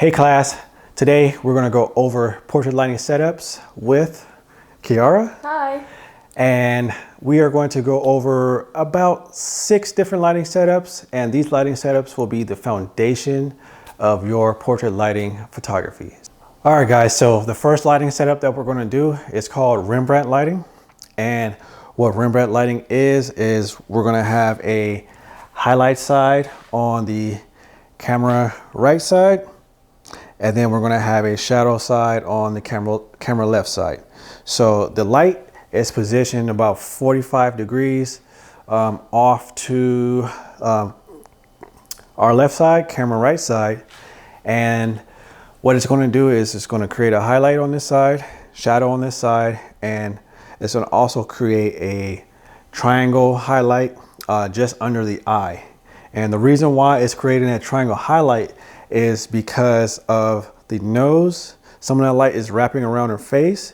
Hey class, today we're going to go over portrait lighting setups with Kiara. Hi. And we are going to go over about 6 different lighting setups, and these lighting setups will be the foundation of your portrait lighting photography. All right guys, so the first lighting setup that we're going to do is called Rembrandt lighting. And what Rembrandt lighting is we're going to have a highlight side on the camera right side, and then we're going to have a shadow side on the camera left side. So the light is positioned about 45 degrees off to our left side, camera right side. And what it's going to do is it's going to create a highlight on this side, shadow on this side, and it's going to also create a triangle highlight just under the eye. And the reason why it's creating that triangle highlight is because of the nose. Some of that light is wrapping around her face,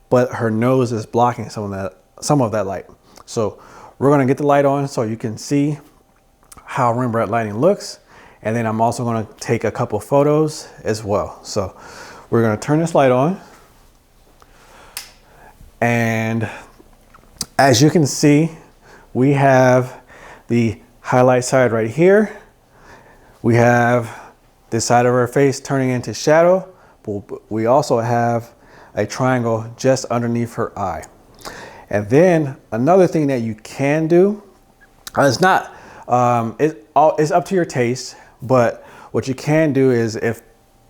but her nose is blocking some of that light. So we're going to get the light on so you can see how Rembrandt lighting looks. And then I'm also going to take a couple photos as well. So we're going to turn this light on. And as you can see, we have the highlight side right here. We have this side of her face turning into shadow, but we also have a triangle just underneath her eye. And then another thing that you can do, it's up to your taste, but what you can do is if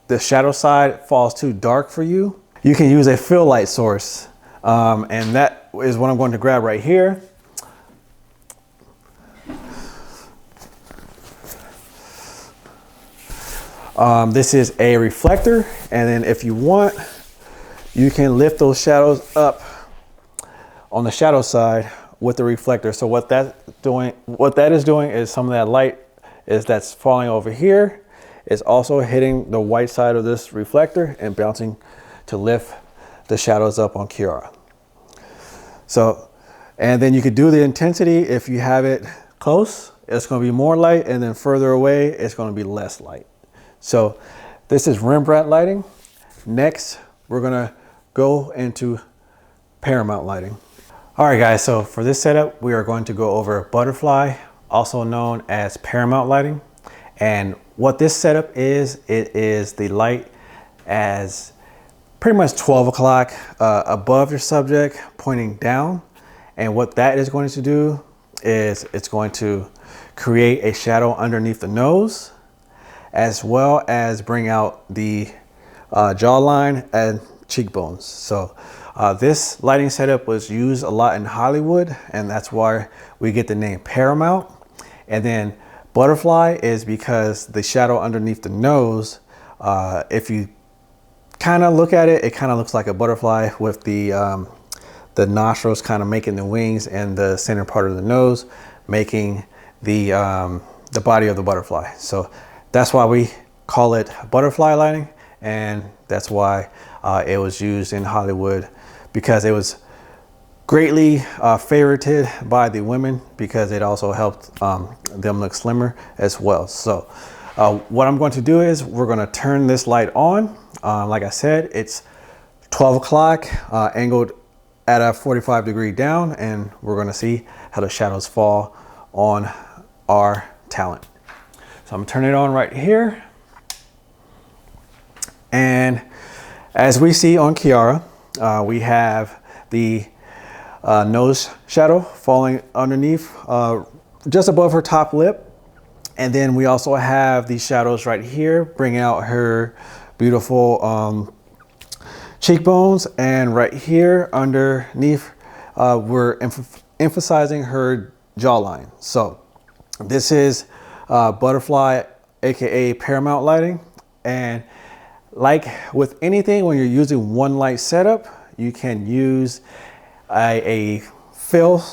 the shadow side falls too dark for you, you can use a fill light source. And that is what I'm going to grab right here. This is a reflector, and then if you want, you can lift those shadows up on the shadow side with the reflector. So what that is doing is some of that light that's falling over here is also hitting the white side of this reflector and bouncing to lift the shadows up on Kiara. So, and then you could do the intensity. If you have it close, it's going to be more light, and then further away, it's going to be less light. So this is Rembrandt lighting. Next, we're going to go into Paramount lighting. All right, guys, so for this setup, we are going to go over butterfly, also known as Paramount lighting. And what this setup is, it is the light as pretty much 12 o'clock above your subject, pointing down. And what that is going to do is it's going to create a shadow underneath the nose, as well as bring out the jawline and cheekbones. So this lighting setup was used a lot in Hollywood, and that's why we get the name Paramount. And then butterfly is because the shadow underneath the nose, if you kind of look at it, it kind of looks like a butterfly with the nostrils kind of making the wings, and the center part of the nose making the body of the butterfly. So that's why we call it butterfly lighting, and that's why it was used in Hollywood, because it was greatly favorited by the women, because it also helped them look slimmer as well. So what I'm going to do is we're going to turn this light on. Like I said, it's 12 o'clock, angled at a 45 degree down, and we're going to see how the shadows fall on our talent. So I'm gonna turn it on right here. And as we see on Kiara, we have the nose shadow falling underneath, just above her top lip. And then we also have these shadows right here, bring out her beautiful cheekbones. And right here underneath, we're emphasizing her jawline. So this is butterfly, aka Paramount lighting. And like with anything, when you're using one light setup, you can use a fill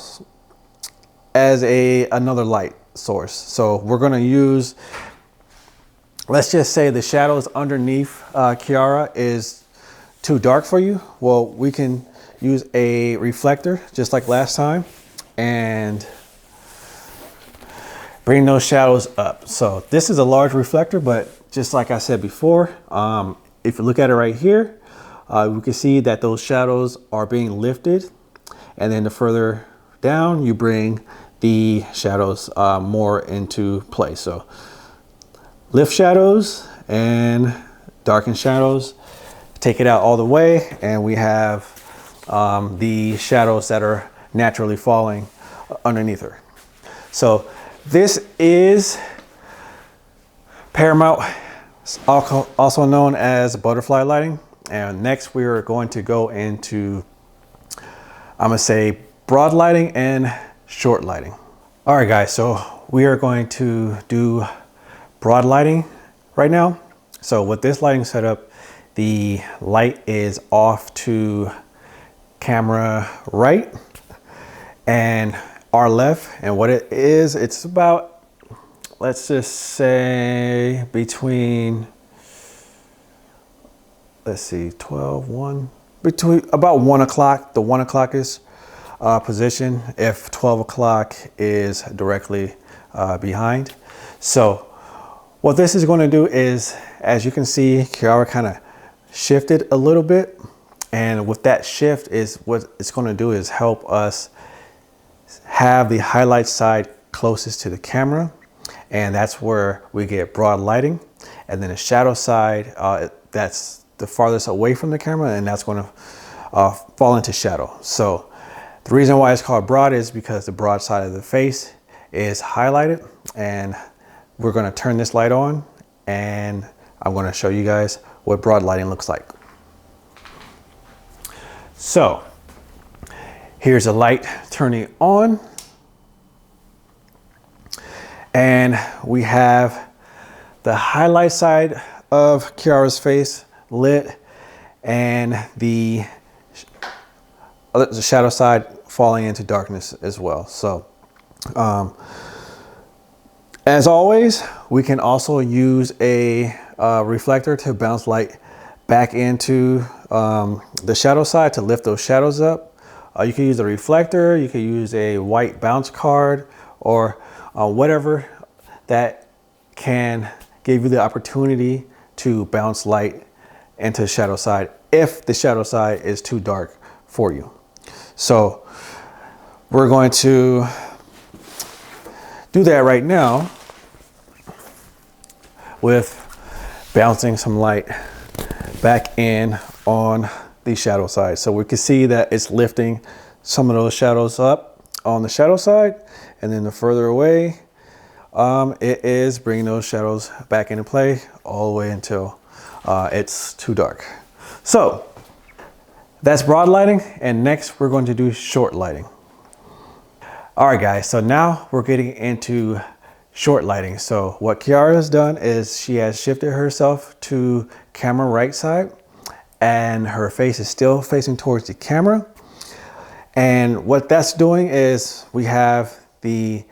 as another light source. So we're going to use, let's just say the shadows underneath Kiara is too dark for you. Well, we can use a reflector just like last time and bring those shadows up. So this is a large reflector, but just like I said before, if you look at it right here, we can see that those shadows are being lifted, and then the further down you bring the shadows more into play. So lift shadows and darken shadows, take it out all the way, and we have the shadows that are naturally falling underneath her. So this is Paramount, also known as butterfly lighting. And next we are going to go into, I'm gonna say, broad lighting and short lighting. All right guys, so we are going to do broad lighting right now. So with this lighting setup, the light is off to camera right and our left. And what it is, it's about, let's just say between, let's see, 12, 1, between about 1 o'clock, the 1 o'clock is position, if 12 o'clock is directly behind. So what this is going to do is, as you can see, Kiara kind of shifted a little bit. And with that shift, is what it's going to do is help us have the highlight side closest to the camera. And that's where we get broad lighting. And then the shadow side, that's the farthest away from the camera, and that's going to fall into shadow. So the reason why it's called broad is because the broad side of the face is highlighted. And we're going to turn this light on, and I'm going to show you guys what broad lighting looks like. So here's a light turning on, and we have the highlight side of Kiara's face lit, and the shadow side falling into darkness as well. So as always, we can also use a reflector to bounce light back into the shadow side to lift those shadows up. You can use a reflector, you can use a white bounce card, or whatever that can give you the opportunity to bounce light into the shadow side if the shadow side is too dark for you. So we're going to do that right now with bouncing some light back in on the shadow side. So we can see that it's lifting some of those shadows up on the shadow side, and then the further away, it is bringing those shadows back into play all the way until it's too dark. So that's broad lighting, and next we're going to do short lighting. All right guys, so now we're getting into short lighting. So what Kiara has done is she has shifted herself to camera right side, and her face is still facing towards the camera. And what that's doing is we have the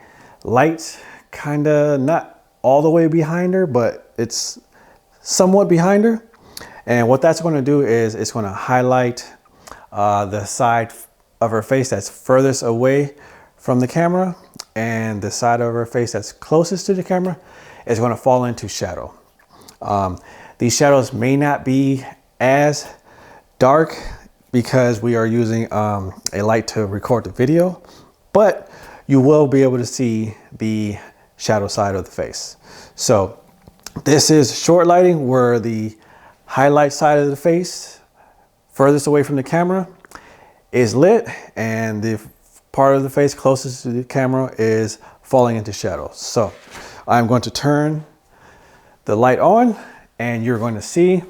light kind of not all the way behind her, but it's somewhat behind her. And what that's going to do is it's going to highlight the side of her face that's furthest away from the camera, and the side of her face that's closest to the camera is going to fall into shadow. These shadows may not be as dark because we are using a light to record the video, but you will be able to see the shadow side of the face. So this is short lighting, where the highlight side of the face furthest away from the camera is lit, and the part of the face closest to the camera is falling into shadow. So I'm going to turn the light on, and you're going to see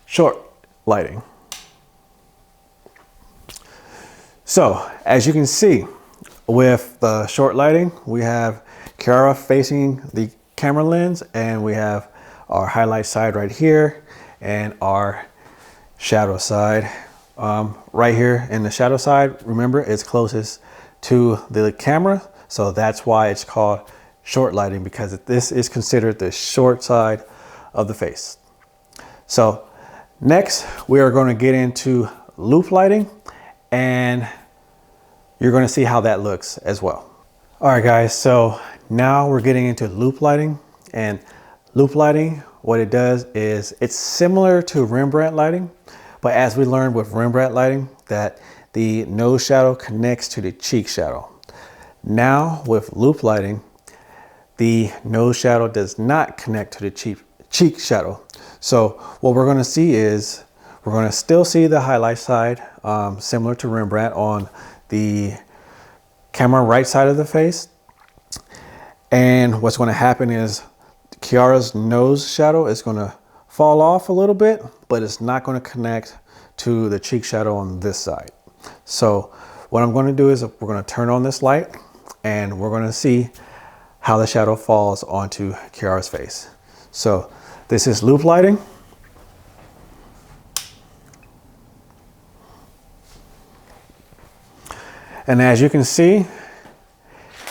short lighting. So as you can see, with the short lighting, we have Kiara facing the camera lens, and we have our highlight side right here and our shadow side right here. In the shadow side, remember, it's closest to the camera, so that's why it's called short lighting, because this is considered the short side of the face. So next we are going to get into loop lighting, and you're going to see how that looks as well. All right guys, so now we're getting into loop lighting, and Loop lighting, what it does is it's similar to Rembrandt lighting, but as we learned with Rembrandt lighting, that the nose shadow connects to the cheek shadow. Now with loop lighting, the nose shadow does not connect to the cheek shadow. So what we're going to see is we're going to still see the highlight side, similar to Rembrandt on the camera right side of the face. And what's going to happen is Kiara's nose shadow is going to fall off a little bit, but it's not going to connect to the cheek shadow on this side. So what I'm going to do is we're going to turn on this light and we're going to see how the shadow falls onto Kiara's face. So this is loop lighting. And as you can see,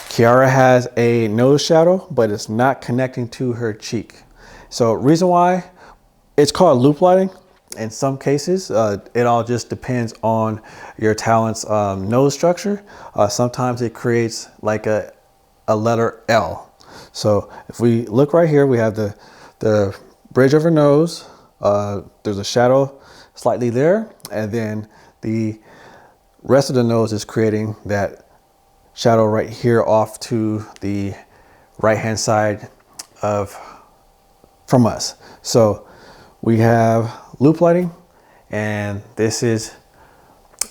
Kiara has a nose shadow, but it's not connecting to her cheek. So reason why it's called loop lighting, in some cases, it all just depends on your talent's nose structure. Sometimes it creates like a letter L. So if we look right here, we have the bridge of her nose. There's a shadow slightly there, and then the rest of the nose is creating that shadow right here off to the right hand side from us. So we have loop lighting, and this is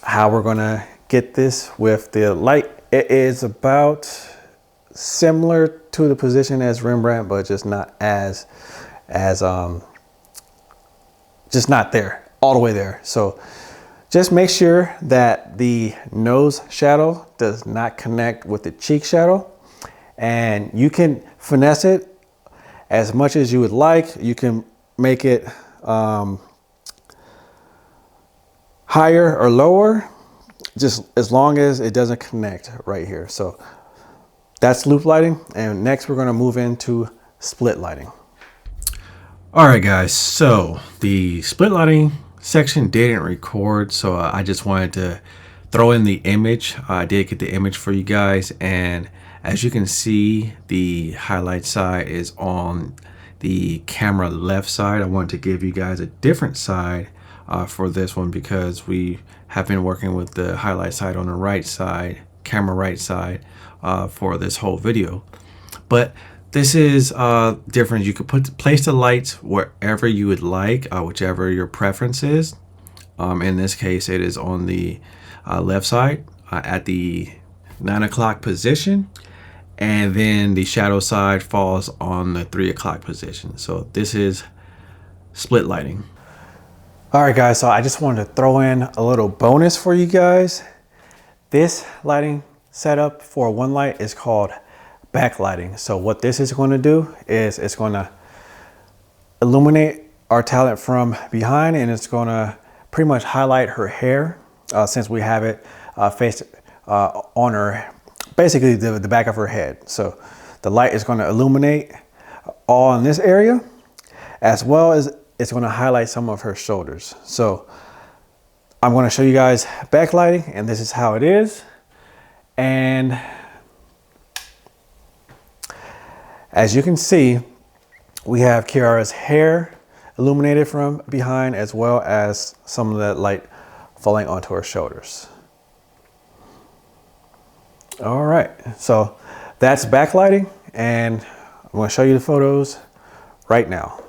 how we're gonna get this with the light. It is about similar to the position as Rembrandt, but just not just not there all the way there. So just make sure that the nose shadow does not connect with the cheek shadow, and you can finesse it as much as you would like. You can make it higher or lower, just as long as it doesn't connect right here. So that's loop lighting, and next we're going to move into split lighting. All right, guys, so the split lighting section didn't record, so I just wanted to throw in the image. I did get the image for you guys, and as you can see, the highlight side is on the camera left side. I wanted to give you guys a different side for this one because we have been working with the highlight side on the right side, camera right side, for this whole video. But this is different. You could place the lights wherever you would like, whichever your preference is. In this case, it is on the left side at the 9 o'clock position, and then the shadow side falls on the 3 o'clock position. So this is split lighting. All right, guys, so I just wanted to throw in a little bonus for you guys. This lighting setup for one light is called backlighting. So what this is going to do is it's going to illuminate our talent from behind, and it's going to pretty much highlight her hair, since we have it faced on her, basically the back of her head. So the light is going to illuminate all in this area, as well as it's going to highlight some of her shoulders. So I'm going to show you guys backlighting, and this is how it is. And as you can see, we have Kiara's hair illuminated from behind, as well as some of that light falling onto her shoulders. All right, so that's backlighting, and I'm going to show you the photos right now.